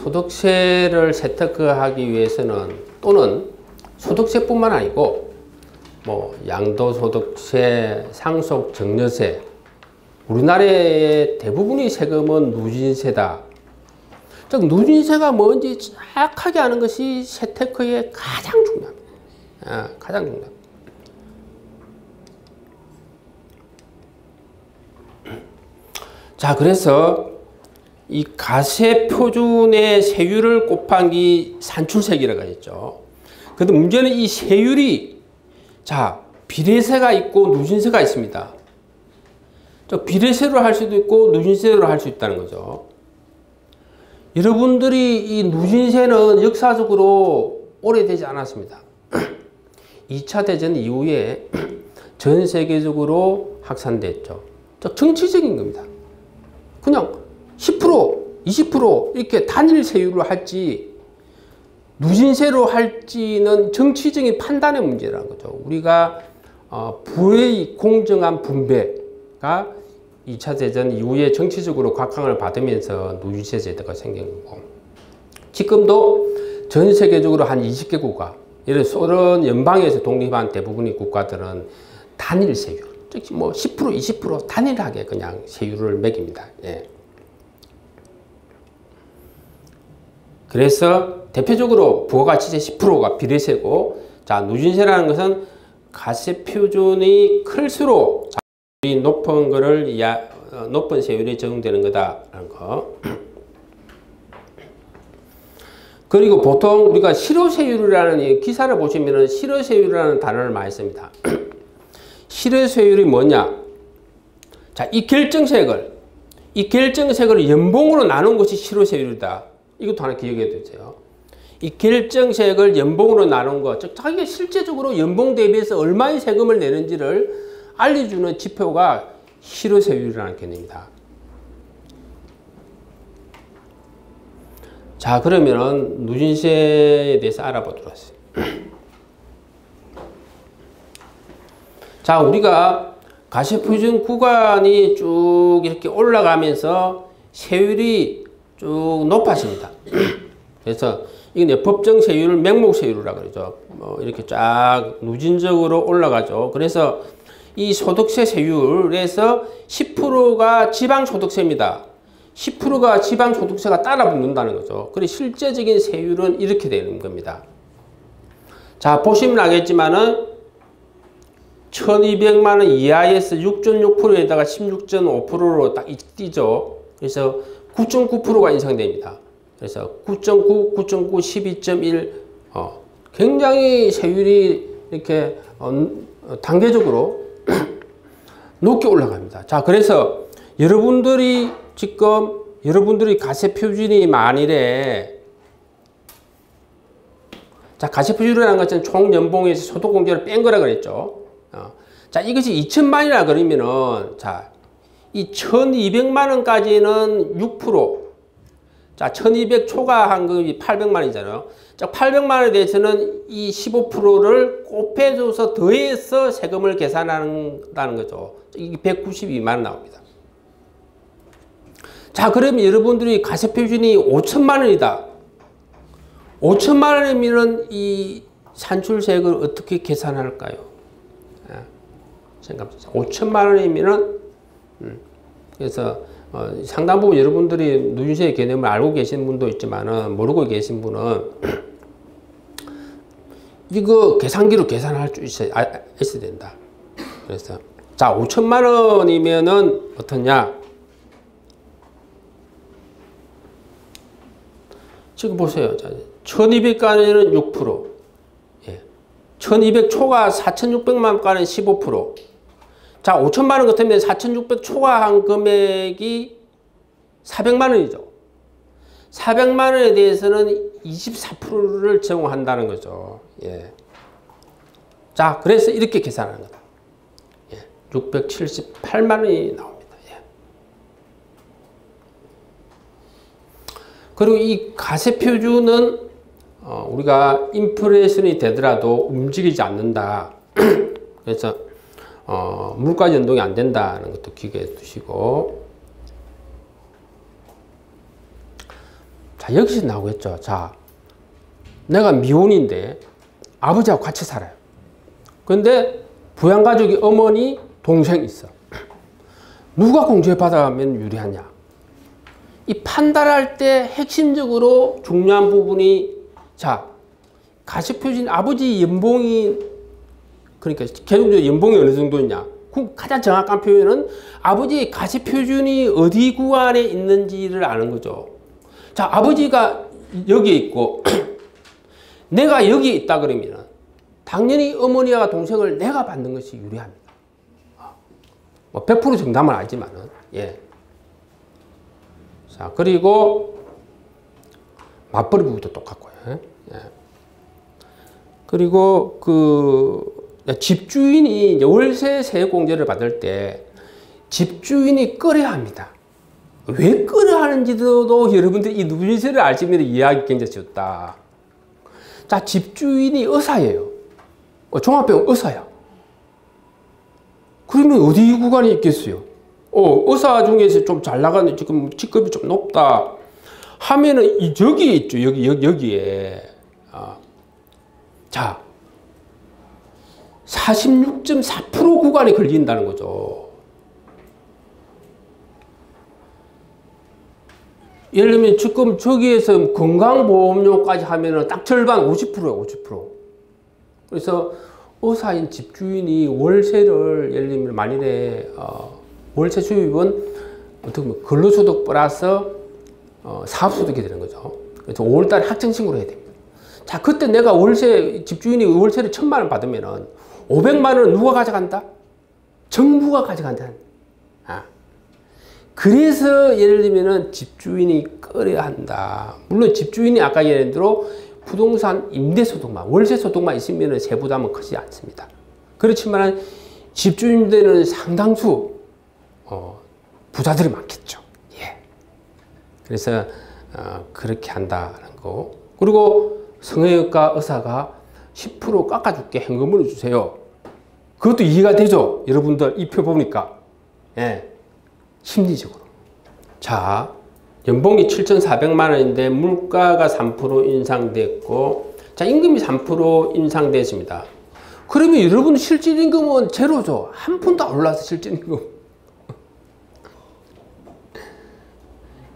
소득세를 세특하기 위해서는 또는 소득세뿐만 아니고 뭐 양도소득세, 상속증여세, 우리나라의 대부분의 세금은 누진세다. 즉 누진세가 뭔지 정확하게 아는 것이 세테크에 가장 중요합니다. 가장 중요합니다. 자, 그래서 이 가세표준의 세율을 곱하기 산출세기라고 했죠. 근데 문제는 이 세율이 자 비례세가 있고 누진세가 있습니다. 비례세로 할 수도 있고 누진세로 할 수 있다는 거죠. 여러분들이 이 누진세는 역사적으로 오래되지 않았습니다. 2차 대전 이후에 전 세계적으로 확산됐죠. 정치적인 겁니다. 그냥 10%, 20% 이렇게 단일 세율로 할지 누진세로 할지는 정치적인 판단의 문제라는 거죠. 우리가 부의 공정한 분배가 2차 대전 이후에 정치적으로 각광을 받으면서 누진세 제도가 생긴 거고, 지금도 전 세계적으로 한 20개국가, 예를 들어 소련 연방에서 독립한 대부분의 국가들은 단일 세율, 즉 뭐 10%, 20% 단일하게 그냥 세율을 매깁니다. 예. 그래서 대표적으로 부가가치세 10%가 비례세고, 자 누진세라는 것은 가세 표준이 클수록 높은 거를 높은 세율이 적용되는 거다라는 거. 그리고 보통 우리가 실효세율이라는 기사를 보시면은 실효세율이라는 단어를 많이 씁니다. 실효세율이 뭐냐? 자, 이 결정세액을 연봉으로 나눈 것이 실효세율이다. 이것도 하나 기억해 두세요. 이 결정세액을 연봉으로 나눈 것, 즉 자기가 실제적으로 연봉 대비해서 얼마의 세금을 내는지를 알려주는 지표가 실효세율이라는 개념입니다. 자, 그러면은 누진세에 대해서 알아보도록 하겠습니다. 자, 우리가 가세표준 구간이 쭉 이렇게 올라가면서 세율이 쭉 높아집니다. 그래서 이게 법정세율을 명목세율이라고 그러죠. 이렇게 쫙 누진적으로 올라가죠. 그래서 이 소득세 세율에서 10%가 지방소득세입니다. 10%가 지방소득세가 따라 붙는다는 거죠. 그래서 실제적인 세율은 이렇게 되는 겁니다. 자, 보시면 알겠지만은 1200만 원 이하에서 6.6%에다가 16.5%로 딱 뛰죠. 그래서 9.9%가 인상됩니다. 그래서 9.9, 9.9, 12.1 굉장히 세율이 이렇게 단계적으로 높게 올라갑니다. 자, 그래서 여러분들이 가세표준이 만일에, 자, 가세표준이라는 것은 총 연봉에서 소득공제를 뺀 거라 그랬죠. 자, 이것이 2천만이라 그러면은, 자, 이 1200만 원까지는 6%, 자, 1200 초과 한금이 800만 원이잖아요. 자, 800만 원에 대해서는 이 15%를 곱해줘서 더해서 세금을 계산한다는 거죠. 이게 192만 원 나옵니다. 자, 그러면 여러분들이 가세표준이 5천만 원이다. 5천만 원이면 이 산출세액을 어떻게 계산할까요? 생각해보세요. 5천만 원이면은, 그래서 상당 부분 여러분들이 누진세의 개념을 알고 계신 분도 있지만은 모르고 계신 분은 이거 계산기로 계산할 수 있어야 된다. 그래서 자, 5천만 원이면은 어떠냐? 지금 보세요. 1200까지는 6%, 예. 1200 초과 4600만 원까지는 15%. 자, 5천만 원 같으면 4600 초과한 금액이 400만 원이죠. 400만 원에 대해서는 24%를 제공한다는 거죠. 예. 자, 그래서 이렇게 계산하는 거다. 예. 678만 원이 나옵니다. 예. 그리고 이 가세표준은 우리가 인플레이션이 되더라도 움직이지 않는다. 그래서 물가 연동이 안 된다는 것도 기억해 두시고, 자, 여기서 나오겠죠. 자, 내가 미혼인데 아버지하고 같이 살아요. 근데 부양가족이 어머니, 동생이 있어. 누가 공제받아가면 유리하냐? 이 판단할 때 핵심적으로 중요한 부분이, 자, 가시표준 아버지 연봉이, 그러니까 개인적으로 연봉이 어느 정도냐? 그 가장 정확한 표현은 아버지 가시표준이 어디 구간에 있는지를 아는 거죠. 자, 아버지가 여기에 있고 내가 여기에 있다 그러면 당연히 어머니와 동생을 내가 받는 것이 유리합니다. 뭐 100% 정답은 아니지만은, 예. 자, 그리고 맞벌이 부부도 똑같고요. 예. 그리고 집주인이 월세 세액공제를 받을 때 집주인이 끌어야 합니다. 왜 끌어야 하는지도 여러분들이 이 누진세를 알시면 이해하기 굉장히 쉽다. 자, 집주인이 의사예요. 종합병원 의사야. 그러면 어디 구간이 있겠어요? 의사 중에서 좀 잘 나가는, 지금 직급이 좀 높다 하면은 저기에 있죠. 여기에. 자, 46.4% 구간에 걸린다는 거죠. 예를 들면 지금 저기에서 건강보험료까지 하면은 딱 절반 50%예요, 50%. 그래서 의사인 집주인이 월세를, 예를 들면 만일에 월세 수입은 어떻게 보면 근로소득 플러스 사업소득이 되는 거죠. 그래서 5월달에 학생신고를 해야 됩니다. 자, 그때 내가 집주인이 월세를 1,000만 원 받으면은 500만 원은 누가 가져간다? 정부가 가져간다. 그래서 예를 들면은 집주인이 끌어야 한다. 물론 집주인이 아까 예를 들어 부동산 임대소득만, 월세소득만 있으면 세부담은 크지 않습니다. 그렇지만 집주인들은 상당수 부자들이 많겠죠. 예. 그래서 그렇게 한다는 거. 그리고 성형외과 의사가 10% 깎아줄게, 현금으로 주세요. 그것도 이해가 되죠? 여러분들 이 표 보니까. 예. 심리적으로. 자, 연봉이 7,400만 원인데 물가가 3% 인상됐고, 자, 임금이 3% 인상됐습니다. 그러면 여러분 실질임금은 제로죠. 한 푼도 안 올라서 실질임금.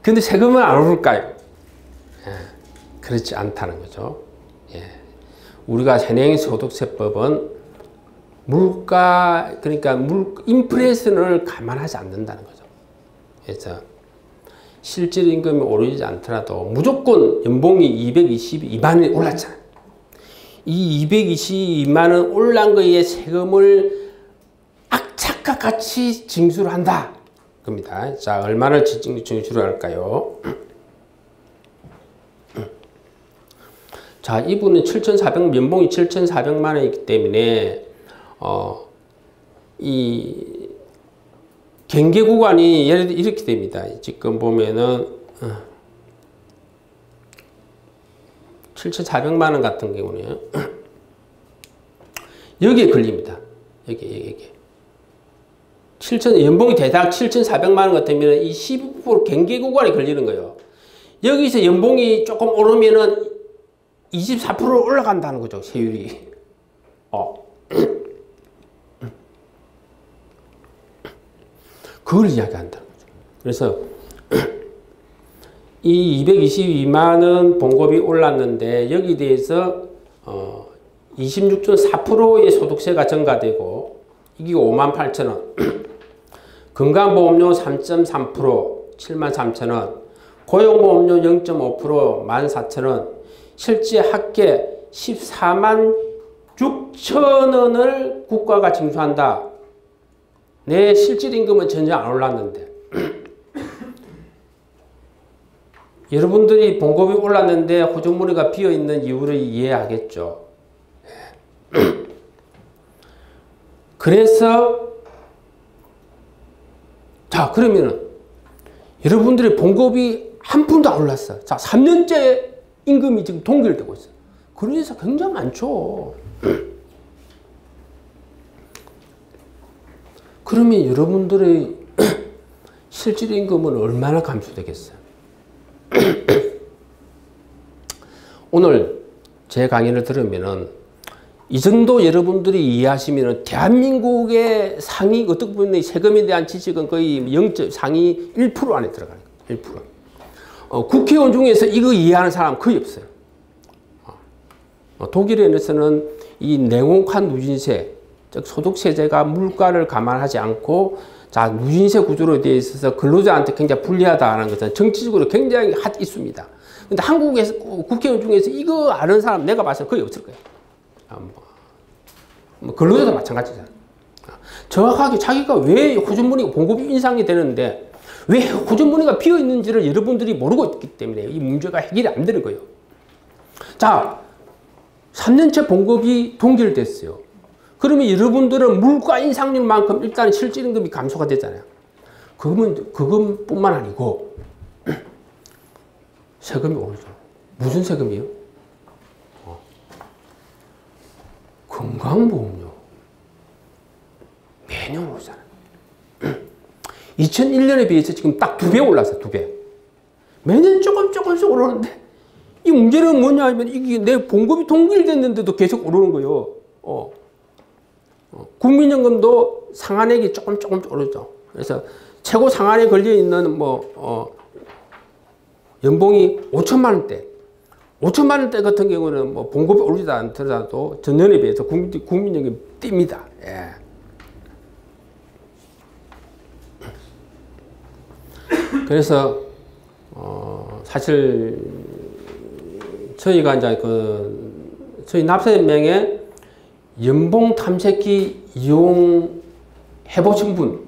근데 세금은 안 오를까요? 예, 그렇지 않다는 거죠. 예. 우리가 현행소득세법은 물가, 그러니까 인플레이션을 감안하지 않는다는 거죠. 그래서 실질임금이 오르지 않더라도 무조건 연봉이 222만 원이 올랐잖아요. 이 222만 원 올란 거에 세금을 악착과 같이 징수를 한다. 겁니다. 자, 얼마나 징수를 할까요? 자, 이분은 연봉이 7,400만 원이기 때문에, 이 경계 구간이 예를 들어 이렇게 됩니다. 지금 보면은 7,400만 원 같은 경우는 여기에 걸립니다. 여기. 연봉이 대략 7,400만 원 같으면 이 12% 경계 구간에 걸리는 거예요. 여기서 연봉이 조금 오르면은 24% 올라간다는 거죠, 세율이. 그걸 이야기한다는 거죠. 그래서 이 222만 원 봉급이 올랐는데 여기에 대해서 26.4%의 소득세가 증가되고 이게 58,000원, 건강보험료 3.3%, 73,000원, 고용보험료 0.5%, 14,000원, 실제 합계 14만 6천원을 국가가 징수한다. 내 실질임금은 전혀 안 올랐는데 여러분들이 봉급이 올랐는데 호주머니가 비어있는 이유를 이해하겠죠. 그래서 자, 그러면은 여러분들의 봉급이 한 푼도 안 올랐어. 자, 3년째 임금이 지금 동결되고 있어요. 그래서 굉장히 많죠. 그러면 오늘 제 강의를 들으면은 이 정도 여러분들이 이해하시면은 대한민국의 상위 어떻게 보면 세금에 대한 지식은 거의 0. 상위 1% 안에 들어가는 거예요. 1%. 국회의원 중에서 이거 이해하는 사람 거의 없어요. 독일에서는 이 냉혹한 누진세, 즉 소득세제가 물가를 감안하지 않고 자 누진세 구조로 되어 있어서 근로자한테 굉장히 불리하다는 것은 정치적으로 굉장히 있습니다. 근데 한국에서 국회의원 중에서 이거 아는 사람 내가 봐서 거의 없을 거예요. 뭐 근로자도 마찬가지잖아요. 정확하게 자기가 왜 호주머니가 봉급이 인상이 되는데 왜 호주머니가 비어 있는지를 여러분들이 모르고 있기 때문에 이 문제가 해결이 안 되는 거예요. 자, 3년째 봉급이 동결됐어요. 그러면 여러분들은 물가 인상률만큼 일단 실질임금이 감소가 되잖아요. 그것뿐만 아니고 세금이 오르죠. 무슨 세금이요? 건강보험료. 매년 오르잖아요. 2001년에 비해서 지금 딱 2배 올랐어요. 2배. 매년 조금씩 오르는데 이 문제는 뭐냐 하면 이게 내 봉급이 동결됐는데도 계속 오르는 거예요. 국민연금도 상한액이 조금씩 오르죠. 그래서 최고 상한에 걸려 있는 연봉이 5천만 원대. 5천만 원대 같은 경우는 뭐 봉급이 오르지 않더라도 전년에 비해서 국민연금이 뜁니다. 예. 그래서 사실 저희가 이제 저희 납세연맹에 연봉 탐색기 이용해 보신 분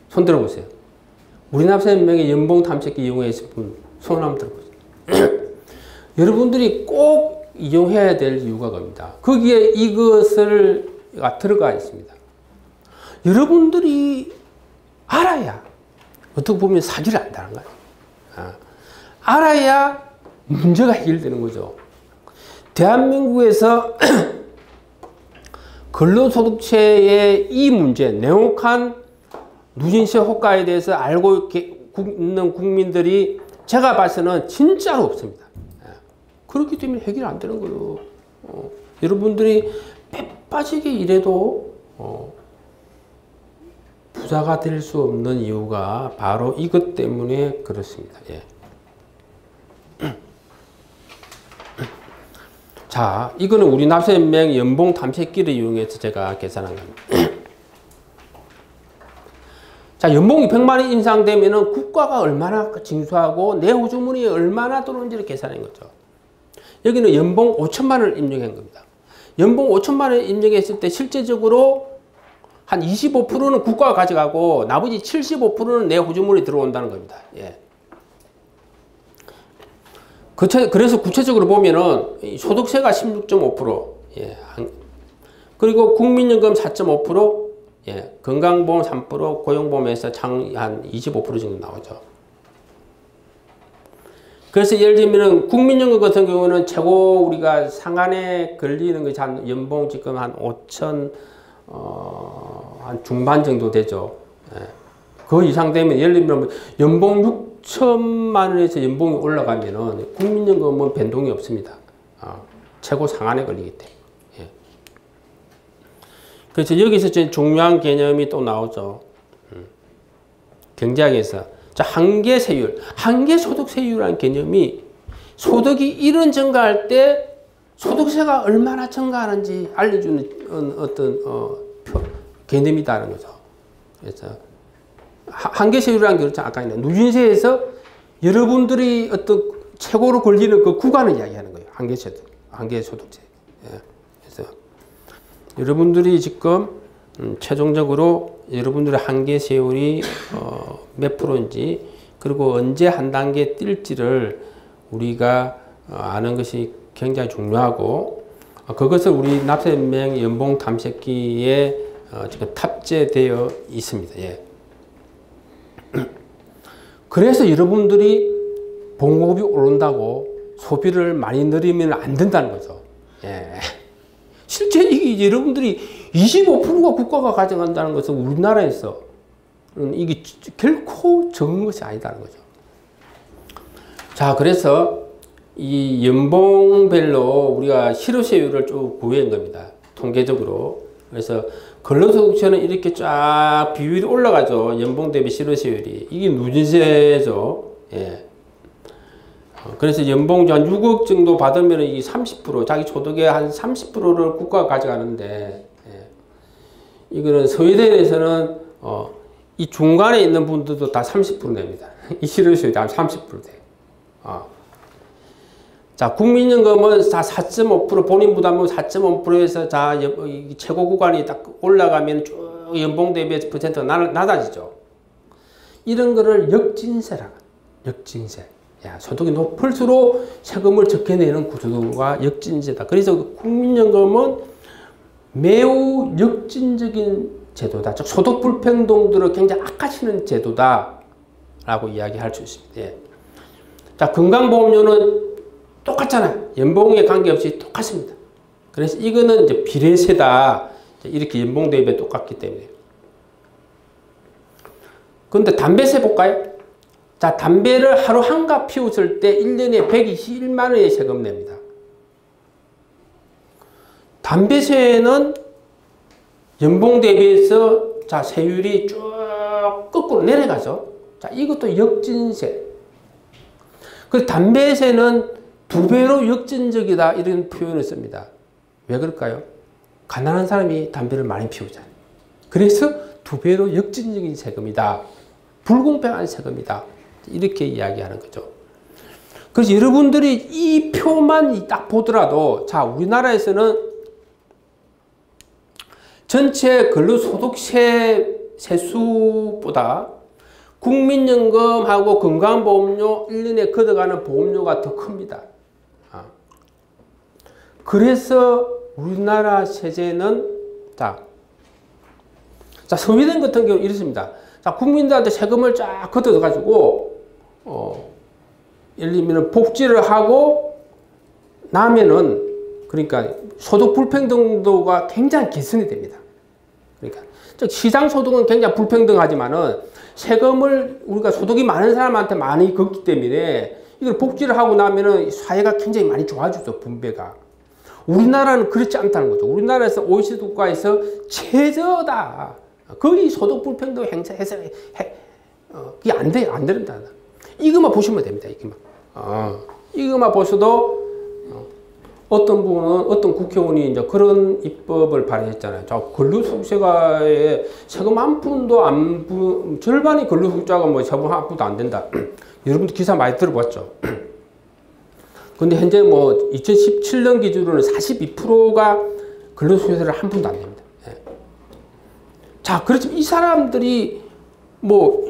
손 들어보세요. 우리 납세연맹에 연봉 탐색기 이용했을 분 손 한번 들어보세요. 여러분들이 꼭 이용해야 될 이유가 겁니다. 거기에 이것을 들어가 있습니다. 여러분들이 알아야 어떻게 보면 사기를 안다는 거예요. 알아야 문제가 해결되는 거죠. 대한민국에서 근로소득세의 이 문제, 냉혹한 누진세 효과에 대해서 알고 있는 국민들이 제가 봐서는 진짜로 없습니다. 그렇기 때문에 해결 안 되는 거예요. 여러분들이 배 빠지게 일해도 부자가 될 수 없는 이유가 바로 이것 때문에 그렇습니다. 예. 자, 이거는 우리 납세연맹 연봉 탐색기를 이용해서 제가 계산한 겁니다. 자, 연봉이 100만 원 인상되면은 국가가 얼마나 징수하고 내 호주머니에 얼마나 들어오는지를 계산한 거죠. 여기는 연봉 5천만 원을 입력한 겁니다. 연봉 5천만 원을 입력했을 때 실제적으로 한 25%는 국가가 가져가고 나머지 75%는 내 호주머니에 들어온다는 겁니다. 예. 그래서 구체적으로 보면은 소득세가 16.5%, 예. 그리고 국민연금 4.5%, 예. 건강보험 3%, 고용보험에서 한 25% 정도 나오죠. 그래서 예를 들면 국민연금 같은 경우는 최고 우리가 상한에 걸리는 것이 한 연봉 지금 한 5천 한 중반 정도 되죠. 예. 그 이상 되면 예를 들면 연봉 6천만 원에서 연봉이 올라가면은 국민연금은 변동이 없습니다. 최고 상한에 걸리기 때문에. 예. 그래서 여기서 제일 중요한 개념이 또 나오죠. 경제학에서 자, 한계세율, 한계소득세율이라는 개념이 소득이 1원 증가할 때 소득세가 얼마나 증가하는지 알려주는 어떤 개념이다는 거죠. 그래서 한계세율이라는 게 그렇죠. 아까 있는 누진세에서 여러분들이 어떤 최고로 걸리는 그 구간을 이야기하는 거예요. 한계소득세. 예. 그래서 여러분들이 지금 최종적으로 여러분들의 한계세율이 몇 프로인지 그리고 언제 한 단계 뛸지를 우리가 아는 것이 굉장히 중요하고 그것을 우리 납세연맹 연봉 탐색기에 지금 탑재되어 있습니다. 예. 그래서 여러분들이 봉급이 오른다고 소비를 많이 늘리면 안 된다는 거죠. 예. 실제 이게 여러분들이 25%가 국가가 가져간다는 것은 우리나라에서 이게 결코 적은 것이 아니다는 거죠. 자, 그래서 이 연봉별로 우리가 실효세율을 쭉 구해낸 겁니다. 통계적으로. 그래서 근로소득세는 이렇게 쫙 비율이 올라가죠. 연봉 대비 실효세율이. 이게 누진세죠. 예. 그래서 연봉 한 6억 정도 받으면 이 30%, 자기 소득의 한 30%를 국가가 가져가는데, 예. 이거는 스웨덴에서는, 이 중간에 있는 분들도 다 30% 냅니다. 이 실효세율이 한 30% 돼요. 자, 국민연금은 다 4.5%, 본인 부담은 4.5%에서 자, 최고 구간이 딱 올라가면 쭉 연봉 대비 퍼센트가 낮아지죠. 이런 거를 역진세라고. 역진세. 야, 소득이 높을수록 세금을 적게 내는 구조가 역진세다. 그래서 국민연금은 매우 역진적인 제도다. 즉, 소득 불평등들을 굉장히 악화시키는 제도다. 라고 이야기할 수 있습니다. 예. 자, 건강보험료는 똑같잖아요. 연봉에 관계없이 똑같습니다. 그래서 이거는 이제 비례세다. 이렇게 연봉 대비에 똑같기 때문에. 그런데 담배세 볼까요? 자, 담배를 하루 한갑 피웠을 때 1년에 121만 원의 세금 냅니다. 담배세는 연봉 대비해서 자, 세율이 쭉 거꾸로 내려가죠. 자, 이것도 역진세. 그 담배세는 2배로 역진적이다 이런 표현을 씁니다. 왜 그럴까요? 가난한 사람이 담배를 많이 피우잖아요. 그래서 2배로 역진적인 세금이다. 불공평한 세금이다. 이렇게 이야기하는 거죠. 그래서 여러분들이 이 표만 딱 보더라도 자, 우리나라에서는 전체 근로소득세 세수보다 국민연금하고 건강보험료 1년에 걷어가는 보험료가 더 큽니다. 그래서 우리나라 세제는 자, 스웨덴 같은 경우 이렇습니다. 자, 국민들한테 세금을 쫙 걷어가지고 예를 들면 복지를 하고 나면은 그러니까 소득 불평등도가 굉장히 개선이 됩니다. 그러니까 즉 시장 소득은 굉장히 불평등하지만은 세금을 우리가 소득이 많은 사람한테 많이 걷기 때문에 이걸 복지를 하고 나면은 사회가 굉장히 많이 좋아지죠. 분배가. 우리나라는 그렇지 않다는 거죠. 우리나라에서 OECD 국가에서 최저다. 거의 소득 불평등 행사해서 그게 안 돼, 안 된다. 이것만 보시면 됩니다. 이것만 보셔도 어떤 분은 어떤 국회의원이 이제 그런 입법을 발의했잖아요. 자, 근로소득세가에 세금 한 푼도 절반이 근로소득자가 뭐 세금 한 푼도 안 된다. 여러분들 기사 많이 들어봤죠. 근데 현재 뭐 2017년 기준으로는 42%가 근로소득세를 한 푼도 안 냅니다. 예. 자, 그렇지만 이 사람들이 뭐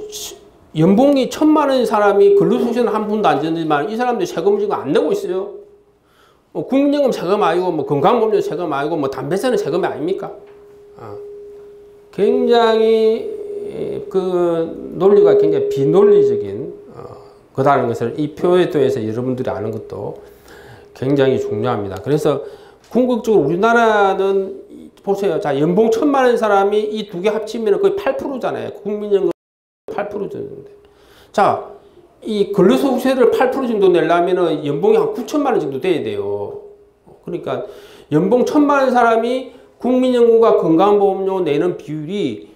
연봉이 1,000만 원인 사람이 근로소득세는 한 푼도 안 내지만 이 사람들이 세금을 지금 안 내고 있어요. 국민연금 세금 아니고 뭐 건강보험료 세금 아니고 뭐 담배세는 세금이 아닙니까? 굉장히 그 논리가 굉장히 비논리적인 거다라는 것을 이 표에 대해서 여러분들이 아는 것도 굉장히 중요합니다. 그래서 궁극적으로 우리나라는 보세요. 자, 연봉 1,000만 원인 사람이 이 두 개 합치면 거의 8%잖아요. 국민연금 8% 정도인데. 자, 이 근로소득세를 8% 정도 내려면 연봉이 한 9천만 원 정도 돼야 돼요. 그러니까 연봉 1,000만 원 사람이 국민연금과 건강보험료 내는 비율이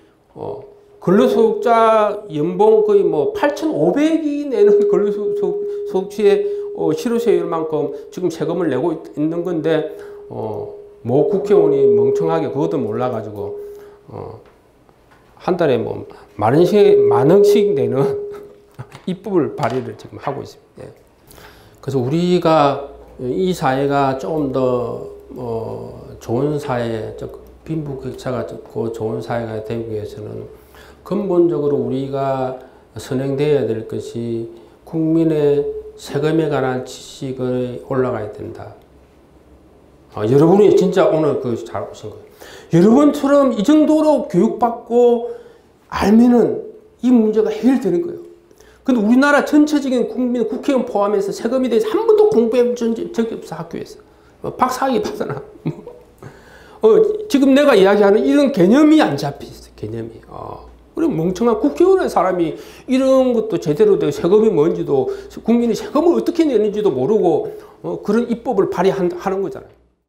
근로소득자 연봉 거의 뭐 8,500이 내는 근로소득세 실효세율만큼 지금 세금을 내고 있는 건데 뭐 국회의원이 멍청하게 그것도 몰라가지고 한 달에 뭐 만 원씩 내는 입법을 발의를 지금 하고 있습니다. 예. 그래서 우리가 이 사회가 조금 더 좋은 사회, 빈부격차가 적고 좋은 사회가 되기 위해서는 근본적으로 우리가 선행되어야 될 것이 국민의 세금에 관한 지식이 올라가야 된다. 여러분이 진짜 오늘 잘 오신 거예요. 여러분처럼 이 정도로 교육받고 알면은 이 문제가 해결되는 거예요. 근데 우리나라 전체적인 국민, 국회의원 포함해서 세금에 대해서 한 번도 공부해 본 적이 없어, 학교에서. 박사학위 받아나. 지금 내가 이야기하는 이런 개념이 안 잡혀있어, 개념이. 그럼 멍청한 국회의원의 사람이 이런 것도 제대로 되고 세금이 뭔지도 국민이 세금을 어떻게 내는지도 모르고 그런 입법을 발의하는 거잖아요.